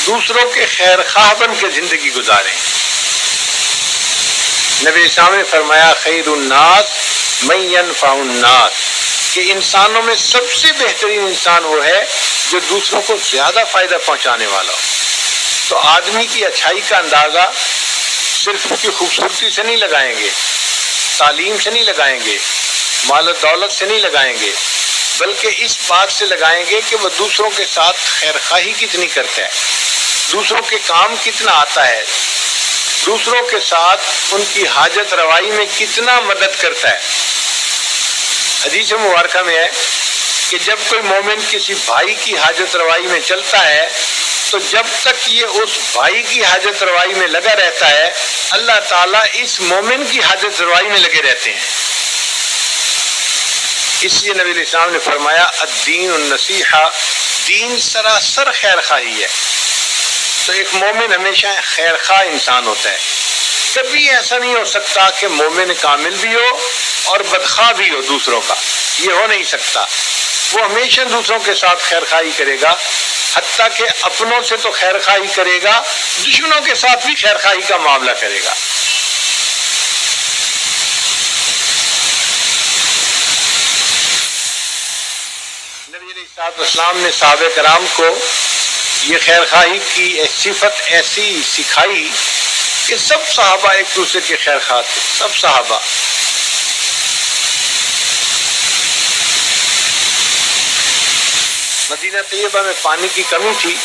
دوسروں کے خیر خواہ بن کے زندگی گزاریں۔ نبی اسلام نے فرمایا خیر الناس من ینفع الناس، کہ انسانوں میں سب سے بہترین انسان وہ ہے جو دوسروں کو زیادہ فائدہ پہنچانے والا ہو۔ تو آدمی کی اچھائی کا اندازہ صرف اس کی خوبصورتی سے نہیں لگائیں گے، تعلیم سے نہیں لگائیں گے، مال و دولت سے نہیں لگائیں گے، بلکہ اس بات سے لگائیں گے کہ وہ دوسروں کے ساتھ خیر خواہی کتنی کرتا ہے، دوسروں کے کام کتنا آتا ہے، دوسروں کے ساتھ ان کی حاجت روائی میں کتنا مدد کرتا ہے۔ حدیث مبارکہ میں ہے کہ جب کوئی مومن کسی بھائی کی حاجت روائی میں چلتا ہے تو جب تک یہ اس بھائی کی حاجت روائی میں لگا رہتا ہے، اللہ تعالیٰ اس مومن کی حاجت روائی میں لگے رہتے ہیں۔ اس لیے نبی علیہ السلام نے فرمایا الدین النصیحہ، دین سراسر خیر خواہی ہے۔ تو ایک مومن ہمیشہ خیر خواہ انسان ہوتا ہے، کبھی ایسا نہیں ہو سکتا کہ مومن کامل بھی ہو اور بدخواہ بھی ہو دوسروں کا، یہ ہو نہیں سکتا۔ وہ ہمیشہ دوسروں کے ساتھ خیر خواہی کرے گا، حتیٰ کہ اپنوں سے تو خیر خواہی کرے گا، دشمنوں کے ساتھ بھی خیر خواہی کا معاملہ کرے گا۔ نبی علیہ السلام نے صحابہ کرام کو یہ خیر خواہی کی صفت ایسی سکھائی کہ سب صحابہ ایک دوسرے کے خیر خواہ تھے، سب صحابہ۔ مدینہ طیبہ میں پانی کی کمی تھی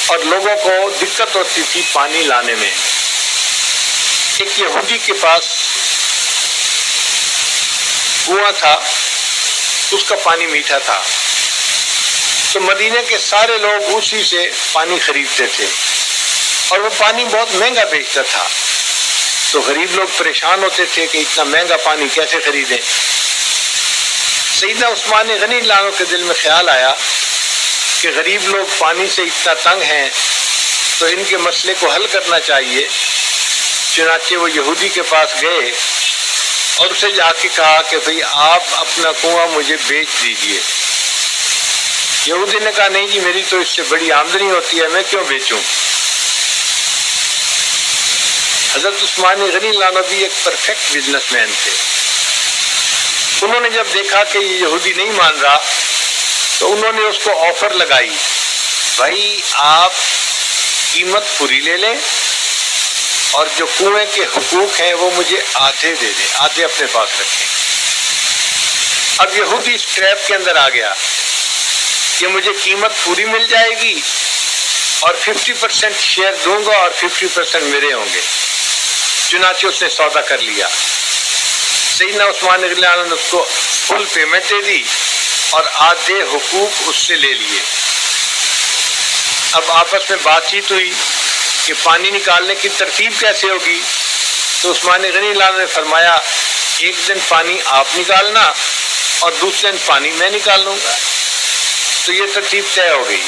اور لوگوں کو دقت ہوتی تھی پانی لانے میں۔ ایک یہودی کے پاس کنواں تھا، اس کا پانی میٹھا تھا، تو مدینہ کے سارے لوگ اسی سے پانی خریدتے تھے اور وہ پانی بہت مہنگا بیچتا تھا، تو غریب لوگ پریشان ہوتے تھے کہ اتنا مہنگا پانی کیسے خریدیں۔ سیدنا عثمان غنی اللہ عنہ کے دل میں خیال آیا کہ غریب لوگ پانی سے اتنا تنگ ہیں تو ان کے مسئلے کو حل کرنا چاہیے۔ چنانچہ وہ یہودی کے پاس گئے اور اسے جا کے کہا کہ بھئی آپ اپنا کنواں مجھے بیچ دیجئے۔ یہودی نے کہا نہیں جی، میری تو اس سے بڑی آمدنی ہوتی ہے، میں کیوں بیچوں۔ حضرت عثمان غنی اللہ عنہ بھی ایک پرفیکٹ بزنس مین تھے۔ انہوں نے جب دیکھا کہ یہ یہودی نہیں مان رہا تو انہوں نے اس کو آفر لگائی، بھائی آپ قیمت پوری لے لیں اور جو کنویں کے حقوق ہیں وہ مجھے آدھے دے دیں، آدھے اپنے پاس رکھیں۔ اب یہودی اس ٹریپ کے اندر آ گیا کہ مجھے قیمت پوری مل جائے گی اور 50% شیئر دوں گا اور 50% میرے ہوں گے۔ چنانچہ اس نے سودا کر لیا۔ سیدنا عثمان رضی اللہ عنہ نے اس کو فل پیمنٹ دے دی اور آدھے حقوق اس سے لے لیے۔ اب آپس میں بات چیت ہوئی کہ پانی نکالنے کی ترتیب کیسے ہوگی، تو عثمان غنی اللہ عنہ نے فرمایا ایک دن پانی آپ نکالنا اور دوسرے دن پانی میں نکال لوں گا۔ تو یہ ترتیب طے ہو گئی۔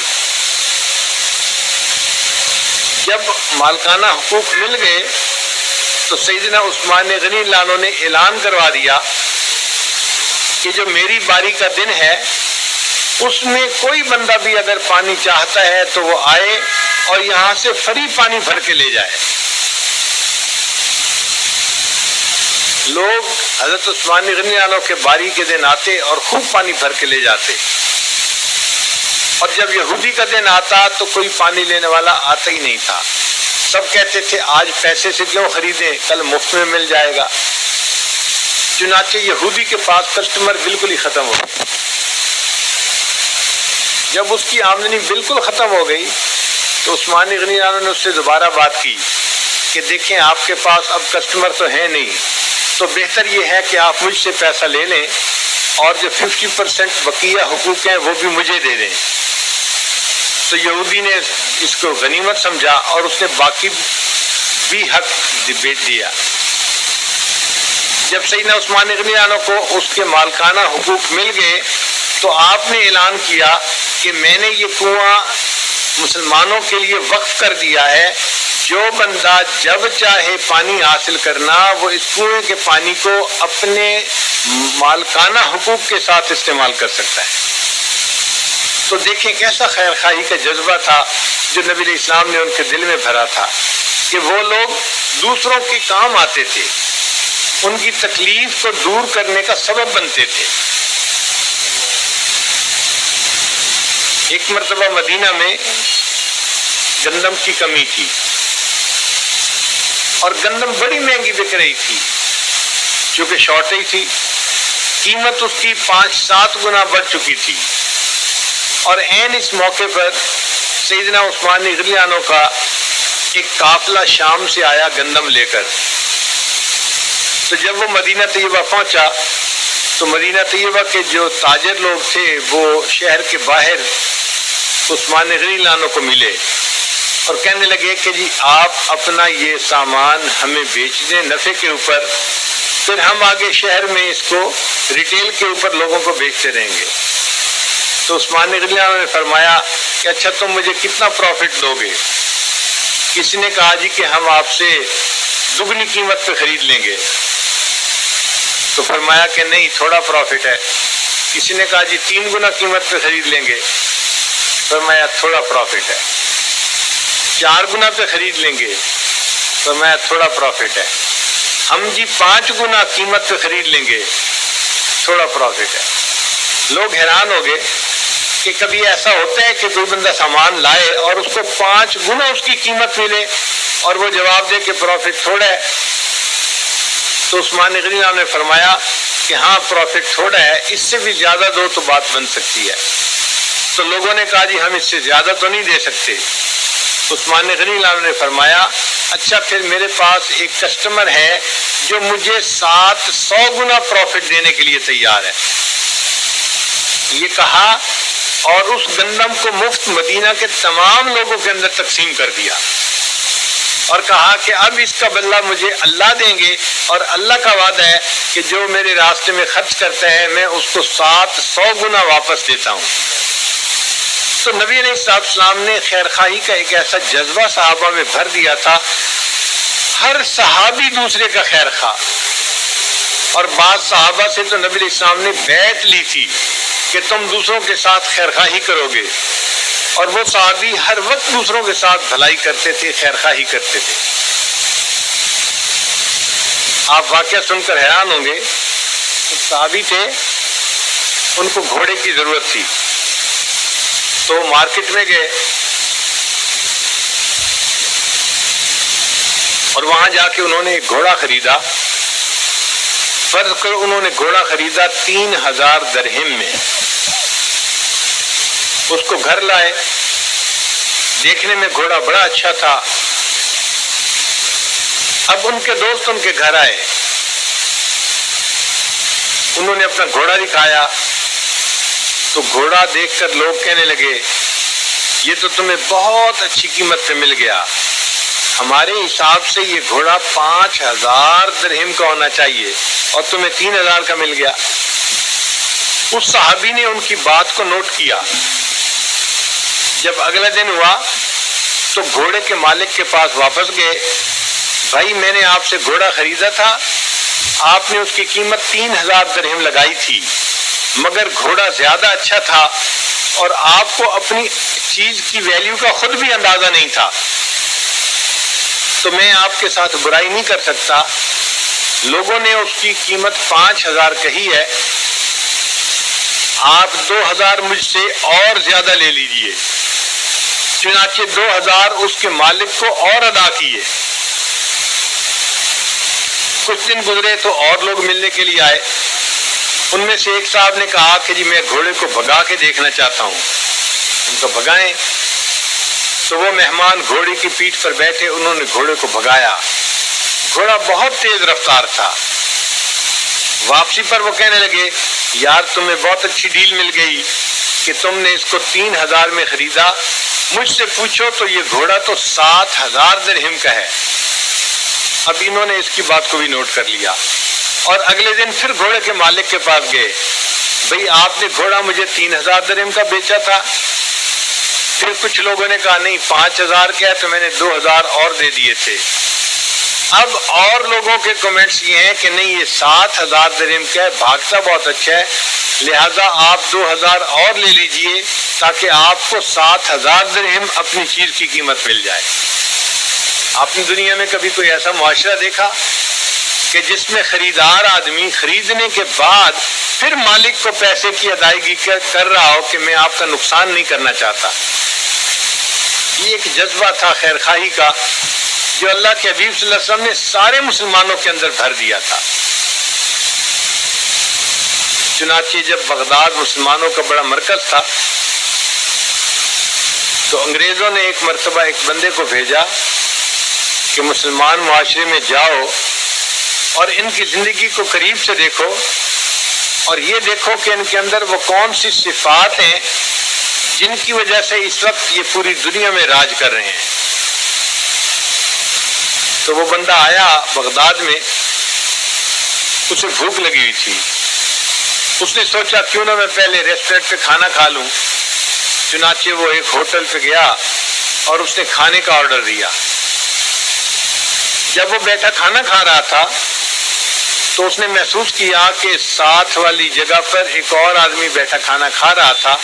جب مالکانہ حقوق مل گئے تو سیدنا عثمان غنی اللہ عنہ نے اعلان کروا دیا کہ جو میری باری کا دن ہے اس میں کوئی بندہ بھی اگر پانی چاہتا ہے تو وہ آئے اور یہاں سے فری پانی بھر کے لے جائے۔ لوگ حضرت عثمان غنی اللہ عنہ کے باری کے دن آتے اور خوب پانی بھر کے لے جاتے، اور جب یہودی کا دن آتا تو کوئی پانی لینے والا آتا ہی نہیں تھا۔ سب کہتے تھے آج پیسے سے کیوں خریدیں، کل مفت میں مل جائے گا۔ چنانچہ یہودی کے پاس کسٹمر بالکل ہی ختم ہو گئے۔ جب اس کی آمدنی بالکل ختم ہو گئی تو عثمان غنی اللہ عنہ نے اس سے دوبارہ بات کی کہ دیکھیں آپ کے پاس اب کسٹمر تو ہے نہیں، تو بہتر یہ ہے کہ آپ مجھ سے پیسہ لے لیں اور جو 50% بقیہ حقوق ہیں وہ بھی مجھے دے دیں۔ تو یہودی نے اس کو غنیمت سمجھا اور اس نے باقی بھی حق بیچ دیا۔ جب سیدنا عثمان غنی عنہ کو اس کے مالکانہ حقوق مل گئے تو آپ نے اعلان کیا کہ میں نے یہ کنواں مسلمانوں کے لیے وقف کر دیا ہے، جو بندہ جب چاہے پانی حاصل کرنا وہ اس کنویں کے پانی کو اپنے مالکانہ حقوق کے ساتھ استعمال کر سکتا ہے۔ تو دیکھیں کیسا خیر خواہی کا جذبہ تھا جو نبی علیہ السلام نے ان کے دل میں بھرا تھا کہ وہ لوگ دوسروں کے کام آتے تھے، ان کی تکلیف کو دور کرنے کا سبب بنتے تھے۔ ایک مرتبہ مدینہ میں گندم کی کمی تھی اور گندم بڑی مہنگی بک رہی تھی، چونکہ شارٹیج تھی، قیمت اس کی 5-7 گنا بڑھ چکی تھی، اور عین اس موقع پر سیدنا عثمان رضی اللہ عنہ کا ایک قافلہ شام سے آیا گندم لے کر۔ تو جب وہ مدینہ طیبہ پہنچا تو مدینہ طیبہ کے جو تاجر لوگ تھے وہ شہر کے باہر عثمان رضی اللہ عنہ کو ملے اور کہنے لگے کہ جی آپ اپنا یہ سامان ہمیں بیچ دیں نفع کے اوپر، پھر ہم آگے شہر میں اس کو ریٹیل کے اوپر لوگوں کو بیچتے رہیں گے۔ تو عثمان رضی اللہ عنہ نے فرمایا کہ اچھا تم مجھے کتنا پروفٹ دو گے؟ کسی نے کہا جی کہ ہم آپ سے دگنی قیمت پہ خرید لیں گے، تو فرمایا کہ نہیں تھوڑا پروفٹ ہے۔ کسی نے کہا جی 3 گنا قیمت پہ خرید لیں گے، فرمایا تھوڑا پروفٹ ہے۔ 4 گنا پہ خرید لیں گے، فرمایا تھوڑا پروفٹ ہے۔ ہم جی 5 گنا قیمت پہ خرید لیں گے، تھوڑا پروفٹ ہے۔ لوگ حیران ہو گئے کہ کبھی ایسا ہوتا ہے کہ کوئی بندہ سامان لائے اور اس کو 5 گنا اس کی قیمت ملے اور وہ جواب دے کہ پروفٹ تھوڑا ہے۔ تو عثمان رضی اللہ عنہ نے فرمایا کہ ہاں پروفٹ تھوڑا ہے، اس سے بھی زیادہ دو تو بات بن سکتی ہے۔ تو لوگوں نے کہا جی ہم اس سے زیادہ تو نہیں دے سکتے۔ عثمان رضی اللہ عنہ نے فرمایا اچھا پھر میرے پاس ایک کسٹمر ہے جو مجھے 700 گنا پروفٹ دینے کے لیے تیار ہے۔ یہ کہا اور اس گندم کو مفت مدینہ کے تمام لوگوں کے اندر تقسیم کر دیا اور کہا کہ اب اس کا بدلہ مجھے اللہ دیں گے، اور اللہ کا وعدہ ہے کہ جو میرے راستے میں خرچ کرتا ہے میں اس کو 700 گنا واپس دیتا ہوں۔ تو نبی علیہ السلام نے خیر خواہی کا ایک ایسا جذبہ صحابہ میں بھر دیا تھا، ہر صحابی دوسرے کا خیر خواہ، اور بعض صحابہ سے تو نبی علیہ السلام نے بیعت لی تھی کہ تم دوسروں کے ساتھ خیر خواہی کرو گے، اور وہ صحابی ہر وقت دوسروں کے ساتھ بھلائی کرتے تھے، خیر خواہی کرتے تھے۔ آپ واقعہ سن کر حیران ہوں گے، صحابی تھے ان کو گھوڑے کی ضرورت تھی، تو مارکیٹ میں گئے اور وہاں جا کے انہوں نے ایک گھوڑا خریدا۔ فرض کرو انہوں نے گھوڑا خریدا 3000 درہم میں، اس کو گھر لائے، دیکھنے میں گھوڑا بڑا اچھا تھا۔ اب ان کے دوست ان کے گھر آئے، انہوں نے اپنا گھوڑا دکھایا تو گھوڑا دیکھ کر لوگ کہنے لگے یہ تو تمہیں بہت اچھی قیمت پہ مل گیا، ہمارے حساب سے یہ گھوڑا 5000 درہم کا ہونا چاہیے اور تمہیں 3000 کا مل گیا۔ اس صحابی نے ان کی بات کو نوٹ کیا۔ جب اگلا دن ہوا تو گھوڑے کے مالک کے پاس واپس گئے، بھائی میں نے آپ سے گھوڑا خریدا تھا، آپ نے اس کی قیمت 3000 درہم لگائی تھی، مگر گھوڑا زیادہ اچھا تھا اور آپ کو اپنی چیز کی ویلیو کا خود بھی اندازہ نہیں تھا، تو میں آپ کے ساتھ برائی نہیں کر سکتا۔ لوگوں نے اس کی قیمت 5000 کہی ہے، آپ 2000 مجھ سے اور زیادہ لے لیجئے۔ چنانچہ 2000 اس کے مالک کو اور ادا کیے۔ کچھ دن گزرے تو اور لوگ ملنے کے لیے آئے، ان میں سے ایک صاحب نے کہا کہ جی میں گھوڑے کو بھگا کے دیکھنا چاہتا ہوں۔ ان کو بھگائیں تو وہ مہمان گھوڑے کی پیٹھ پر بیٹھے، انہوں نے گھوڑے کو بھگایا، گھوڑا بہت تیز رفتار تھا۔ واپسی پر وہ کہنے لگے یار تمہیں بہت اچھی ڈیل مل گئی کہ تم نے اس کو 3000 میں خریدا، مجھ سے پوچھو تو یہ گھوڑا تو 7000 درہم کا ہے۔ اب انہوں نے اس کی بات کو بھی نوٹ کر لیا اور اگلے دن پھر گھوڑے کے مالک کے پاس گئے، بھئی آپ نے گھوڑا مجھے 3000 درہم کا بیچا تھا۔ پھر کچھ لوگوں نے کہا نہیں 5000 کا ہے، تو میں نے 2000 اور دے دیے تھے۔ اب اور لوگوں کے کمنٹس یہ ہیں کہ نہیں یہ 7000 درہم کا ہے، بھاگتا بہت اچھا ہے، لہذا آپ 2000 اور لے لیجئے تاکہ آپ کو 7000 درہم اپنی چیز کی قیمت مل جائے۔ آپ نے دنیا میں کبھی کوئی ایسا معاشرہ دیکھا کہ جس میں خریدار آدمی خریدنے کے بعد پھر مالک کو پیسے کی ادائیگی کر رہا ہو کہ میں آپ کا نقصان نہیں کرنا چاہتا؟ یہ ایک جذبہ تھا خیر خواہی کا جو اللہ کے حبیب صلی اللہ علیہ وسلم نے سارے مسلمانوں کے اندر بھر دیا تھا۔ چنانچہ جب بغداد مسلمانوں کا بڑا مرکز تھا تو انگریزوں نے ایک مرتبہ ایک بندے کو بھیجا کہ مسلمان معاشرے میں جاؤ اور ان کی زندگی کو قریب سے دیکھو اور یہ دیکھو کہ ان کے اندر وہ کون سی صفات ہیں جن کی وجہ سے اس وقت یہ پوری دنیا میں راج کر رہے ہیں۔ تو وہ بندہ آیا بغداد میں، اسے بھوک لگی ہوئی تھی، اس نے سوچا کیوں نہ میں پہلے ریسٹورنٹ پہ کھانا کھا لوں۔ چنانچہ وہ ایک ہوٹل پہ گیا اور اس نے کھانے کا آرڈر دیا۔ جب وہ بیٹھا کھانا کھا رہا تھا تو اس نے محسوس کیا کہ ساتھ والی جگہ پر ایک اور آدمی بیٹھا کھانا کھا رہا تھا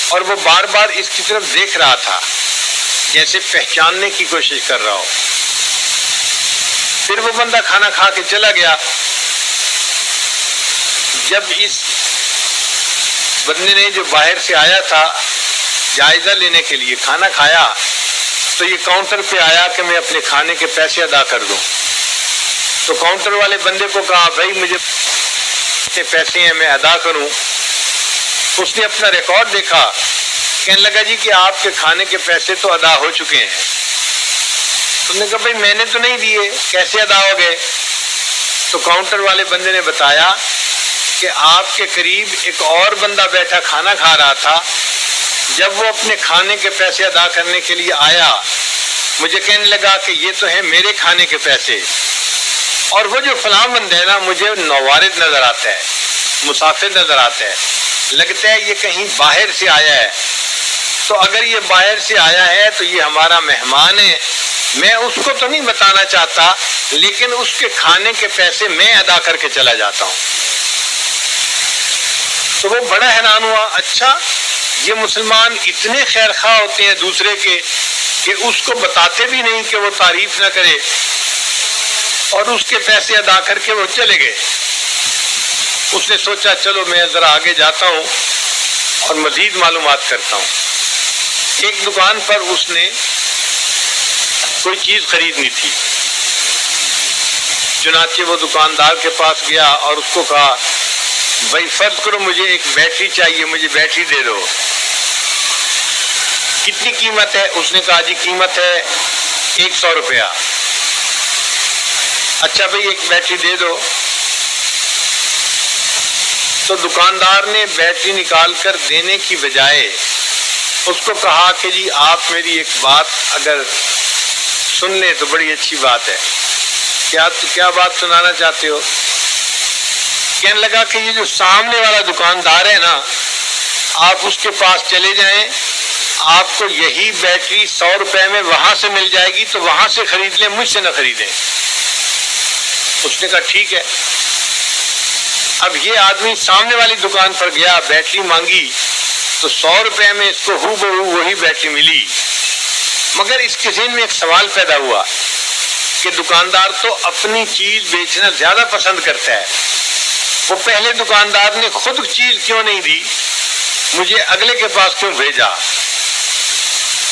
اور وہ بار بار اس کی طرف دیکھ رہا تھا جیسے پہچاننے کی کوشش کر رہا ہو۔ پھر وہ بندہ کھانا کھا کے چلا گیا۔ جب اس بندے نے جو باہر سے آیا تھا جائزہ لینے کے لیے کھانا کھایا تو یہ کاؤنٹر پہ آیا کہ میں اپنے کھانے کے پیسے ادا کر دوں، تو کاؤنٹر والے بندے کو کہا بھائی مجھے اتنے پیسے ہیں میں ادا کروں۔ اس نے اپنا ریکارڈ دیکھا، کہنے لگا جی کہ آپ کے کھانے کے پیسے تو ادا ہو چکے ہیں۔ اس نے کہا بھائی میں نے تو نہیں دیے، کیسے ادا ہو گئے؟ تو کاؤنٹر والے بندے نے بتایا کہ آپ کے قریب ایک اور بندہ بیٹھا کھانا کھا رہا تھا، جب وہ اپنے کھانے کے پیسے ادا کرنے کے لیے آیا مجھے کہنے لگا کہ یہ تو ہیں میرے کھانے کے پیسے، اور وہ جو فلاں بندہ ہے نا مجھے نوارد نظر آتا ہے، مسافر نظر آتا ہے، لگتا ہے یہ کہیں باہر سے آیا ہے، تو اگر یہ باہر سے آیا ہے تو یہ ہمارا مہمان ہے، میں اس کو تو نہیں بتانا چاہتا لیکن اس کے کھانے کے پیسے میں ادا کر کے چلا جاتا ہوں۔ تو وہ بڑا حیران ہوا، اچھا یہ مسلمان اتنے خیر خواہ ہوتے ہیں دوسرے کے کہ اس کو بتاتے بھی نہیں کہ وہ تعریف نہ کرے، اور اس کے پیسے ادا کر کے وہ چلے گئے۔ اس نے سوچا چلو میں ذرا آگے جاتا ہوں اور مزید معلومات کرتا ہوں۔ ایک دکان پر اس نے کوئی چیز خریدنی تھی، چنانچہ وہ دکاندار کے پاس گیا اور اس کو کہا بھائی فرض کرو مجھے ایک بیٹری چاہیے، مجھے بیٹری دے دو، کتنی قیمت ہے؟ اس نے کہا جی قیمت ہے 100 روپیہ۔ اچھا بھائی ایک بیٹری دے دو۔ تو دکاندار نے بیٹری نکال کر دینے کی بجائے اس کو کہا کہ جی آپ میری ایک بات اگر سن لیں تو بڑی اچھی بات ہے۔ کیا بات سنانا چاہتے ہو؟ کہنے لگا کہ یہ جو سامنے والا دکاندار ہے نا، آپ اس کے پاس چلے جائیں، آپ کو یہی بیٹری 100 روپے میں وہاں سے مل جائے گی، تو وہاں سے خرید لیں، مجھ سے نہ خریدیں۔ اس نے کہا ٹھیک ہے۔ اب یہ آدمی سامنے والی دکان پر گیا، بیٹری مانگی تو 100 روپے میں اس کو ہو بہو وہی بیٹری ملی، مگر اس کے ذہن میں ایک سوال پیدا ہوا کہ دکاندار تو اپنی چیز بیچنا زیادہ پسند کرتا ہے، وہ پہلے دکاندار نے خود چیز کیوں نہیں دی، مجھے اگلے کے پاس کیوں بھیجا؟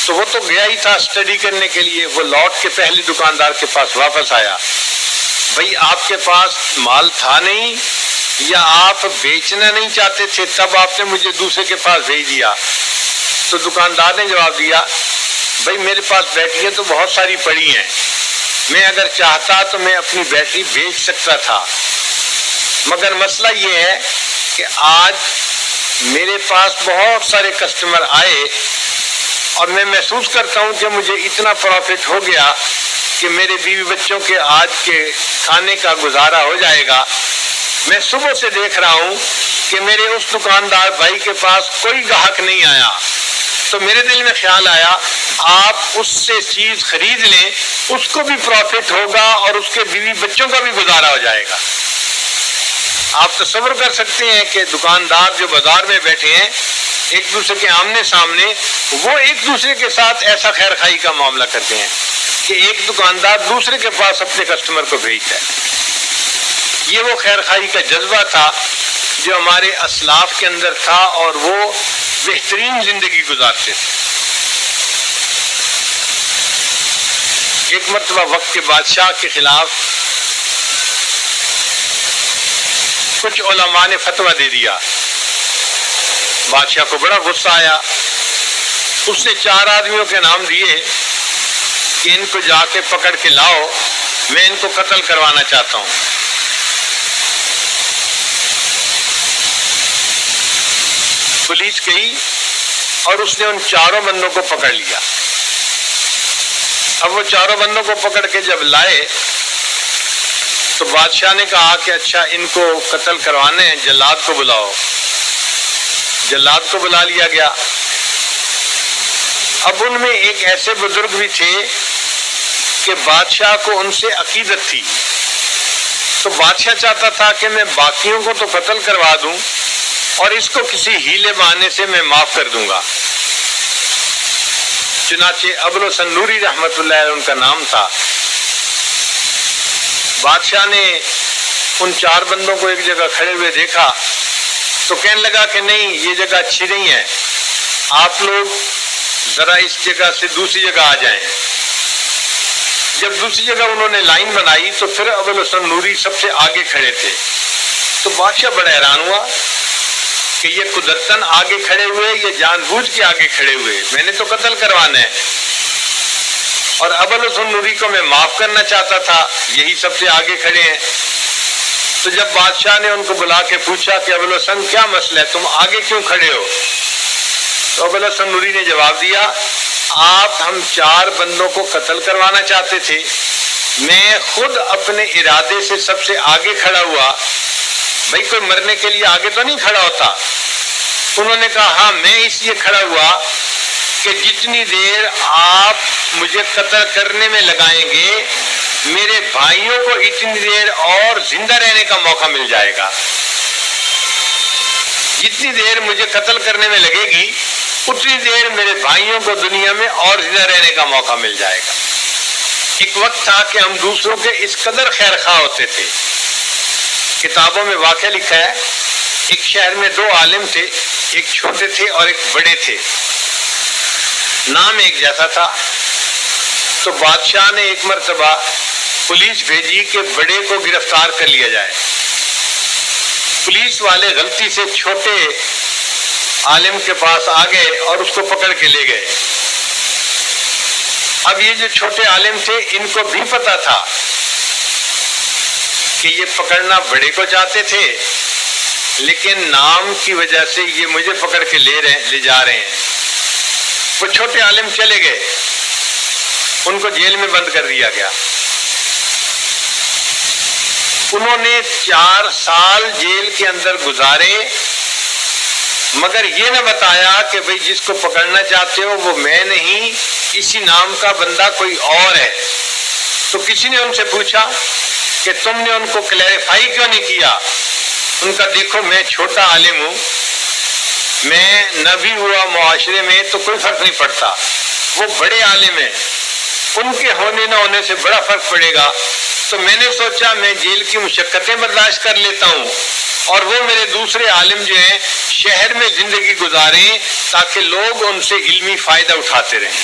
تو وہ تو گیا ہی تھا اسٹڈی کرنے کے لیے، وہ لوٹ کے پہلے دکاندار کے پاس واپس آیا، بھئی آپ کے پاس مال تھا نہیں یا آپ بیچنا نہیں چاہتے تھے تب آپ نے مجھے دوسرے کے پاس بھیج دیا؟ تو دکاندار نے جواب دیا بھئی میرے پاس بیٹریاں تو بہت ساری پڑی ہیں، میں اگر چاہتا تو میں اپنی بیٹری بیچ سکتا تھا، مگر مسئلہ یہ ہے کہ آج میرے پاس بہت سارے کسٹمر آئے اور میں محسوس کرتا ہوں کہ مجھے اتنا پروفٹ ہو گیا کہ میرے بیوی بچوں کے آج کے کھانے کا گزارا ہو جائے گا۔ میں صبح سے دیکھ رہا ہوں کہ میرے اس دکاندار بھائی کے پاس کوئی گاہک نہیں آیا، تو میرے دل میں خیال آیا آپ اس سے چیز خرید لیں، اس کو بھی پروفٹ ہوگا اور اس کے بیوی بچوں کا بھی گزارا ہو جائے گا۔ آپ تصور کر سکتے ہیں کہ دکاندار جو بازار میں بیٹھے ہیں ایک دوسرے کے آمنے سامنے، وہ ایک دوسرے کے ساتھ ایسا خیر خائی کا معاملہ کرتے ہیں کہ ایک دکاندار دوسرے کے پاس اپنے کسٹمر کو بھیجتا ہے۔ یہ وہ خیر خائی کا جذبہ تھا جو ہمارے اسلاف کے اندر تھا، اور وہ بہترین زندگی گزارتے تھے۔ ایک مرتبہ وقت کے بادشاہ کے خلاف کچھ علماء نے فتویٰ دے دیا۔ بادشاہ کو بڑا غصہ آیا، اس نے 4 آدمیوں کے نام دیے کہ ان کو جا کے پکڑ کے لاؤ، میں ان کو قتل کروانا چاہتا ہوں۔ پولیس گئی اور اس نے ان 4 بندوں کو پکڑ لیا۔ اب وہ 4 بندوں کو پکڑ کے جب لائے تو بادشاہ نے کہا کہ اچھا ان کو قتل کروانے ہیں، جلاد کو بلاؤ۔ جلاد کو بلا لیا گیا۔ اب ان میں ایک ایسے بزرگ بھی تھے کہ بادشاہ کو ان سے عقیدت تھی، تو بادشاہ چاہتا تھا کہ میں باقیوں کو تو قتل کروا دوں اور اس کو کسی ہیلے بہانے سے میں معاف کر دوں گا۔ چنانچہ ابوالحسن نوری رحمۃ اللہ علیہ ان کا نام تھا۔ بادشاہ نے ان 4 بندوں کو ایک جگہ کھڑے ہوئے دیکھا تو کہنے لگا کہ نہیں، یہ جگہ اچھی نہیں ہے، آپ لوگ ذرا اس جگہ سے دوسری جگہ آ جائیں۔ جب دوسری جگہ انہوں نے لائن بنائی تو پھر ابوالحسن نوری سب سے آگے کھڑے تھے، تو بادشاہ بڑا حیران ہوا کہ یہ قدرتاً آگے کھڑے ہوئے، یہ جان بوجھ کے آگے کھڑے ہوئے، میں نے تو قتل کروانا ہے، اور ابوالحسن نوری کو میں معاف کرنا چاہتا تھا، یہی سب سے آگے کھڑے ہیں۔ تو جب بادشاہ نے ان کو بلا کے پوچھا کہ ابوالحسن کیا مسئلہ ہے، تم آگے کیوں کھڑے ہو؟ تو ابوالحسن نوری نے جواب دیا، آپ ہم 4 بندوں کو قتل کروانا چاہتے تھے، میں خود اپنے ارادے سے سب سے آگے کھڑا ہوا، بھائی کوئی مرنے کے لیے آگے تو نہیں کھڑا ہوتا۔ انہوں نے کہا ہاں، میں اس لیے کھڑا ہوا کہ جتنی دیر آپ مجھے قتل کرنے میں لگائیں گے، میرے بھائیوں کو اتنی دیر اور زندہ رہنے کا موقع مل جائے گا۔ جتنی دیر مجھے قتل کرنے میں لگے گی، اتنی دیر میرے بھائیوں کو دنیا میں اور زندہ رہنے کا موقع مل جائے گا۔ ایک وقت تھا کہ ہم دوسروں کے اس قدر خیر خواہ ہوتے تھے۔ کتابوں میں واقعہ لکھا ہے، ایک شہر میں 2 عالم تھے، ایک چھوٹے تھے اور ایک بڑے تھے، نام ایک جیسا تھا۔ تو بادشاہ نے ایک مرتبہ پولیس بھیجی کہ بڑے کو گرفتار کر لیا جائے۔ پولیس والے غلطی سے چھوٹے عالم کے پاس آ گئے اور اس کو پکڑ کے لے گئے۔ اب یہ جو چھوٹے عالم تھے، ان کو بھی پتا تھا کہ یہ پکڑنا بڑے کو چاہتے تھے، لیکن نام کی وجہ سے یہ مجھے پکڑ کے لے جا رہے ہیں۔ وہ چھوٹے عالم چلے گئے، ان کو جیل میں بند کر دیا گیا۔ انہوں نے 4 سال جیل کے اندر گزارے، مگر یہ نہ بتایا کہ بھئی جس کو پکڑنا چاہتے ہو وہ میں نہیں، اسی نام کا بندہ کوئی اور ہے۔ تو کسی نے ان سے پوچھا کہ تم نے ان کو کلیریفائی کیوں نہیں کیا؟ ان کا دیکھو میں چھوٹا عالم ہوں، میں نہ بھی ہوا معاشرے میں تو کوئی فرق نہیں پڑتا، وہ بڑے عالم ہیں، ان کے ہونے نہ ہونے سے بڑا فرق پڑے گا، تو میں نے سوچا میں جیل کی مشقتیں برداشت کر لیتا ہوں، اور وہ میرے دوسرے عالم جو ہیں شہر میں زندگی گزاریں تاکہ لوگ ان سے علمی فائدہ اٹھاتے رہیں۔